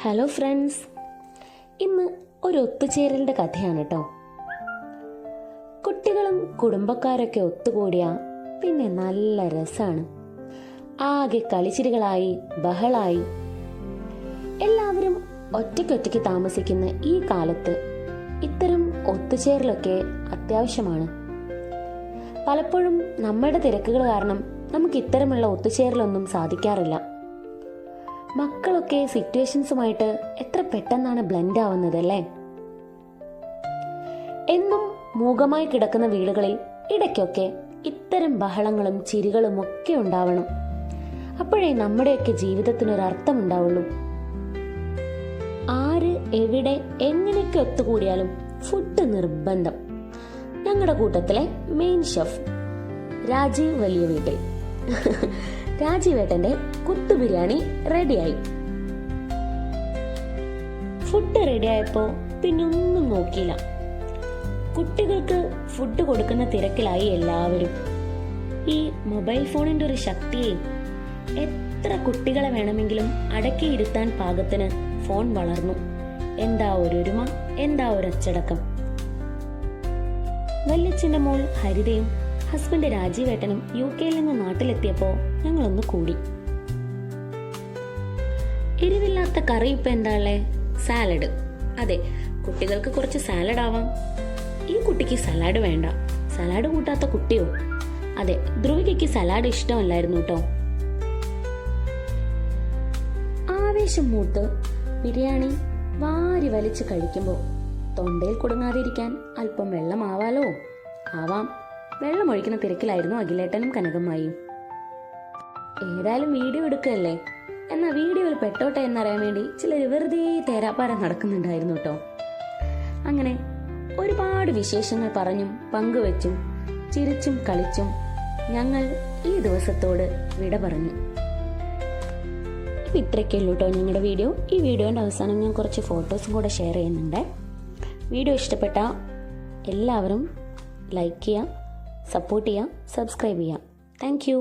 Hello friends, ഇന്ന് ഒരു ഒത്തുചേരലിൻ്റെ കഥയാണ് കേട്ടോ. കുട്ടികളും കുടുംബക്കാരൊക്കെ ഒത്തുകൂടിയ പിന്നെ നല്ല രസമാണ്. ആകെ കളിച്ചിരികളായി ബഹളായി. എല്ലാവരും ഒറ്റയ്ക്കൊറ്റയ്ക്ക് താമസിക്കുന്ന ഈ കാലത്ത് ഇത്തരം ഒത്തുചേരലൊക്കെ അത്യാവശ്യമാണ്. പലപ്പോഴും നമ്മുടെ തിരക്കുകൾ കാരണം നമുക്ക് ഇത്തരമുള്ള ഒത്തുചേരലൊന്നും സാധിക്കാറില്ല. മക്കളൊക്കെ സിറ്റുവേഷൻസുമായിട്ട് എത്ര പെട്ടെന്നാണ് ബ്ലെൻഡ് ആവുന്നത് അല്ലേ? എന്നും മൂകമായി കിടക്കുന്ന വീടുകളിൽ ഇടയ്ക്കൊക്കെ ഇത്തരം ബഹളങ്ങളും ചിരികളും ഒക്കെ ഉണ്ടാവണം. അപ്പോഴേ നമ്മുടെയൊക്കെ ജീവിതത്തിനൊരർത്ഥം ഉണ്ടാവുള്ളൂ. ആര് എവിടെ എങ്ങനെയൊക്കെ ഒത്തുകൂടിയാലും ഫുഡ് നിർബന്ധം. ഞങ്ങളുടെ കൂട്ടത്തിലെ മെയിൻ ഷെഫ് രാജീവ് വലിയ വീട്ടിൽ രാജീവേട്ടന്റെ കുത്തു ബിരിയാണി റെഡിയായി. ഫുഡ് റെഡിയായപ്പോ പിന്നെ ഒന്നും നോക്കിയില്ല. കുട്ടികൾക്ക് ഫുഡ് കൊടുക്കുന്ന തിരക്കിലായി എല്ലാവരും. ഈ മൊബൈൽ ഫോണിന്റെ ഒരു ശക്തിയെ എത്ര കുട്ടികളെ വേണമെങ്കിലും അടക്കിയിരുത്താൻ പാകത്തിന് ഫോൺ വളർന്നു. എന്താ ഒരുമ, എന്താ ഒരച്ചടക്കം. വല്യച്ഛന്റെ മോൾ ഹരിതയും ഹസ്ബൻഡ് രാജീവേട്ടനും UK നിന്ന് നാട്ടിലെത്തിയപ്പോ ഞങ്ങളൊന്ന് കൂടി. എരിവില്ലാത്ത കറി ഇപ്പൊ എന്താളേ? സാലഡ്. അതെ, കുട്ടികൾക്ക് കുറച്ച് സാലഡ് ആവാം. ഈ കുട്ടിക്ക് സലാഡ് വേണ്ട. സലാഡ് കൂട്ടാത്ത കുട്ടിയോ? അതെ, ധ്രുവികയ്ക്ക് സലാഡ് ഇഷ്ടമല്ലായിരുന്നു കേട്ടോ. ആവേശം മൂത്ത് ബിരിയാണി വാരി വലിച്ച് കഴിക്കുമ്പോ തൊണ്ടയിൽ കുടുങ്ങാതിരിക്കാൻ അല്പം വെള്ളമാവാലോ? ആവാം. വെള്ളം ഒഴിക്കുന്ന തിരക്കിലായിരുന്നു അഖിലേട്ടനും കനകമ്മായും. ഏതായാലും വീഡിയോ എടുക്കുകയല്ലേ, എന്നാൽ വീഡിയോയിൽ പെട്ടോട്ടെ എന്നറിയാൻ വേണ്ടി ചിലർ വെറുതെ തേരാപ്പാരം നടക്കുന്നുണ്ടായിരുന്നു കേട്ടോ. അങ്ങനെ ഒരുപാട് വിശേഷങ്ങൾ പറഞ്ഞും പങ്കുവെച്ചും ചിരിച്ചും കളിച്ചും ഞങ്ങൾ ഈ ദിവസത്തോട് വിട പറഞ്ഞു. ഇത്രയൊക്കെ ഉള്ളൂ കേട്ടോ ഞങ്ങളുടെ വീഡിയോ. ഈ വീഡിയോയുടെ അവസാനം ഞാൻ കുറച്ച് ഫോട്ടോസും കൂടെ ഷെയർ ചെയ്യുന്നുണ്ട്. വീഡിയോ ഇഷ്ടപ്പെട്ട എല്ലാവരും ലൈക്ക് ചെയ്യുക, സപ്പോർട്ട് ചെയ്യുക, സബ്സ്ക്രൈബ് ചെയ്യുക. Thank you.